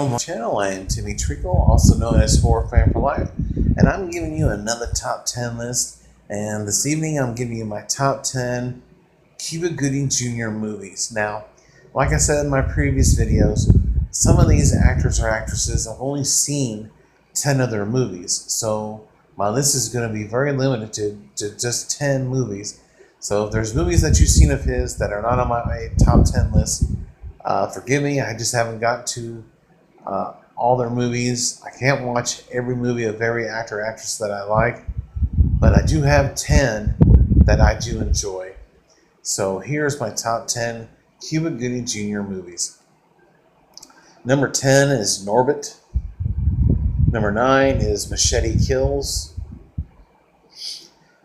on my channel. I am Timmy Treacle, also known as Horror Fan for Life, and I'm giving you another top 10 list. And this evening I'm giving you my top 10 Cuba Gooding Jr. movies. Now, like I said in my previous videos, some of these actors or actresses I've only seen 10 of their movies, so my list is going to be very limited to just 10 movies. So if there's movies that you've seen of his that are not on my top 10 list, forgive me, I just haven't got to all their movies. I can't watch every movie of every actor or actress that I like, but I do have 10 that I do enjoy. So here's my top 10 Cuba Gooding Jr. movies. Number 10 is Norbit. Number 9 is Machete Kills.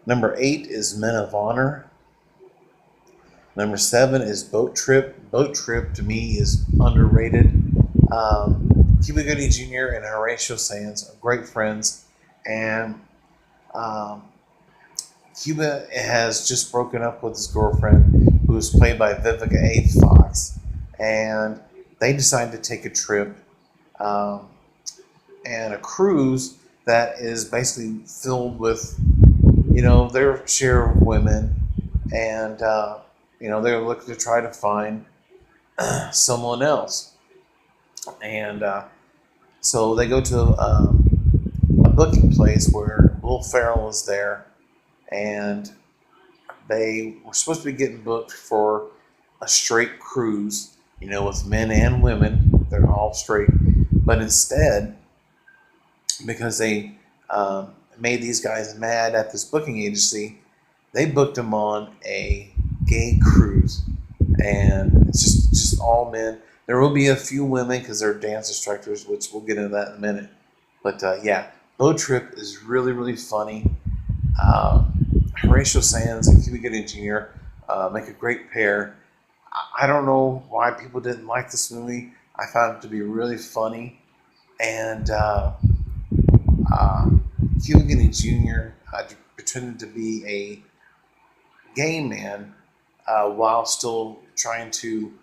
Number 8 is Men of Honor. Number 7 is Boat Trip. Boat Trip to me is underrated. Cuba Gooding Jr. and Horatio Sands are great friends, and Cuba has just broken up with his girlfriend, who is played by Vivica A. Fox, and they decided to take a trip and a cruise that is basically filled with, their share of women, and they're looking to try to find someone else. And so they go to a booking place where Will Ferrell is there, and they were supposed to be getting booked for a straight cruise, with men and women. They're all straight. But instead, because they made these guys mad at this booking agency, they booked them on a gay cruise, and it's just all men. There will be a few women because they're dance instructors, which we'll get into that in a minute. But yeah, Boat Trip is really, really funny. Horatio Sands and Cuba Gooding Jr. Make a great pair. I don't know why people didn't like this movie. I found it to be really funny. And Cuba Gooding Jr. Pretended to be a gay man while still trying to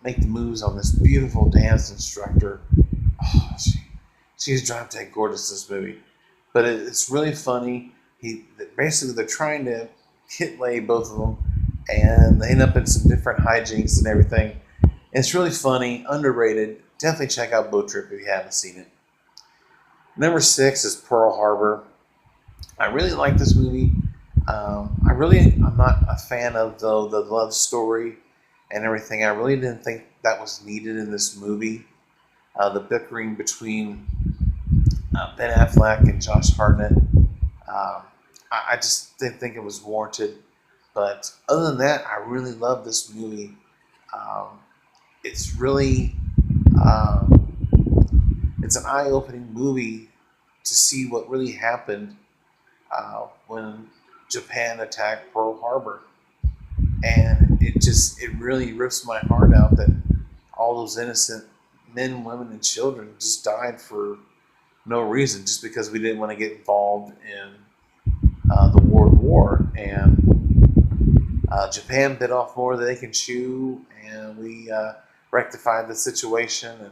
make the moves on this beautiful dance instructor. Oh, she's drop dead gorgeous, this movie. But it's really funny. Basically, they're trying to hit lay both of them, and they end up in some different hijinks and everything. It's really funny, underrated. Definitely check out Boat Trip if you haven't seen it. Number 6 is Pearl Harbor. I really like this movie. I'm not a fan of the love story and everything. I really didn't think that was needed in this movie. The bickering between Ben Affleck and Josh Hartnett. I just didn't think it was warranted. But other than that, I really love this movie. It's really, it's an eye-opening movie to see what really happened when Japan attacked Pearl Harbor. And it really rips my heart out that all those innocent men, women, and children just died for no reason, just because we didn't want to get involved in the World War. And Japan bit off more than they can chew, and we rectified the situation.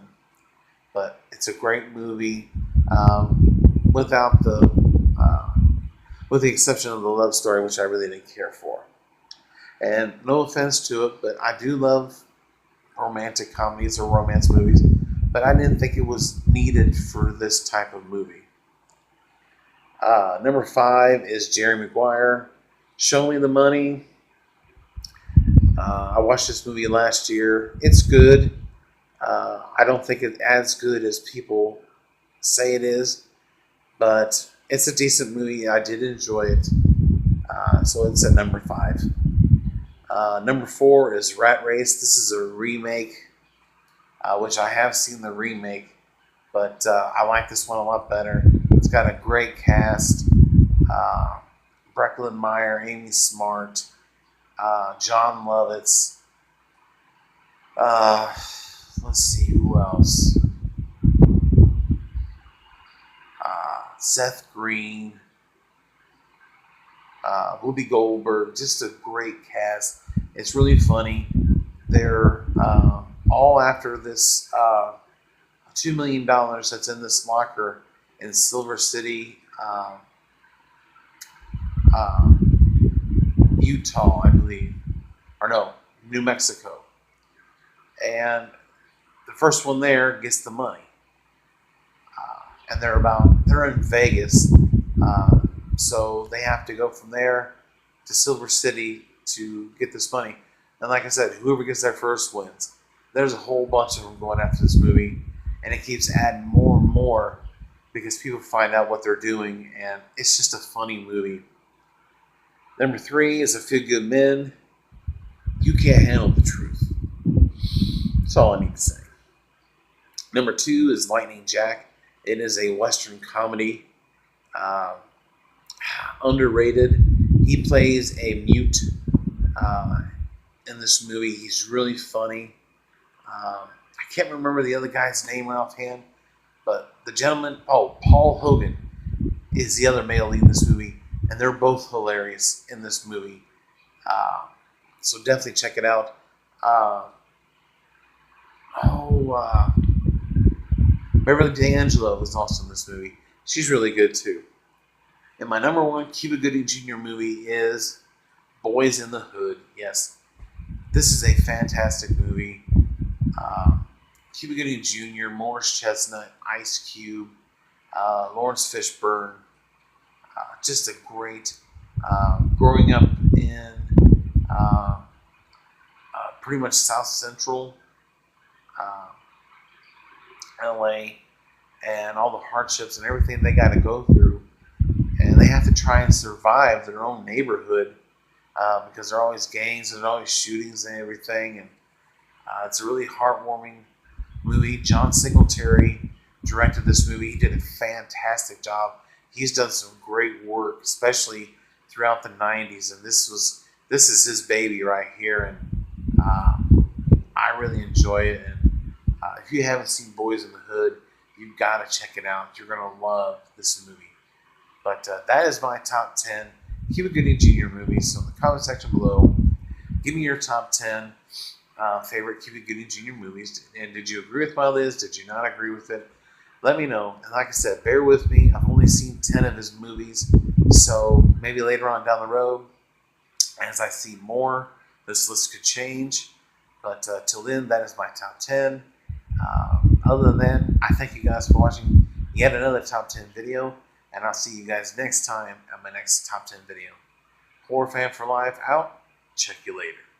But it's a great movie, with the exception of the love story, which I really didn't care for. And no offense to it, but I do love romantic comedies or romance movies, but I didn't think it was needed for this type of movie. Number 5 is Jerry Maguire, Show Me the Money. I watched this movie last year. It's good. I don't think it's as good as people say it is, but it's a decent movie. I did enjoy it. So it's at number 5. Number 4 is Rat Race. This is a remake, which I have seen the remake, but I like this one a lot better. It's got a great cast. Breckin Meyer, Amy Smart, John Lovitz. Let's see, who else? Seth Green, Whoopi Goldberg. Just a great cast. It's really funny. They're all after this $2 million that's in this locker in Silver City, Utah, I believe, or no, New Mexico. And the first one there gets the money. And they're in Vegas, so they have to go from there to Silver City to get this money. And like I said, whoever gets there first wins. There's a whole bunch of them going after this movie, and it keeps adding more and more because people find out what they're doing, and it's just a funny movie. Number 3 is A Few Good Men. You Can't Handle the Truth. That's all I need to say. Number 2 is Lightning Jack. It is a Western comedy. Underrated. He plays a mute in this movie. He's really funny. I can't remember the other guy's name right offhand, but the gentleman, Paul Hogan, is the other male lead in this movie, and they're both hilarious in this movie. So definitely check it out. Beverly D'Angelo is also in this movie. She's really good too. And my number 1 Cuba Gooding Jr. movie is Boys in the Hood. Yes, this is a fantastic movie. Cuba Gooding Jr., Morris Chestnut, Ice Cube, Lawrence Fishburne. Just a great growing up in pretty much South Central LA, and all the hardships and everything they got to go through, and they have to try and survive their own neighborhood because there are always gangs and always shootings and everything. And it's a really heartwarming movie. John Singletary directed this movie. He did a fantastic job. He's done some great work, especially throughout the 90s, and this is his baby right here, and I really enjoy it. And if you haven't seen Boys in the Hood, you've got to check it out. You're going to love this movie. But that is my top 10 Cuba Gooding Jr. movies. So in the comment section below, give me your top 10 favorite Cuba Gooding Jr. movies. And did you agree with my list? Did you not agree with it? Let me know. And like I said, bear with me. I've only seen 10 of his movies. So maybe later on down the road, as I see more, this list could change. But till then, that is my top 10. Other than that, I thank you guys for watching yet another top 10 video, and I'll see you guys next time on my next top 10 video. Horror Fan for Life out. Check you later.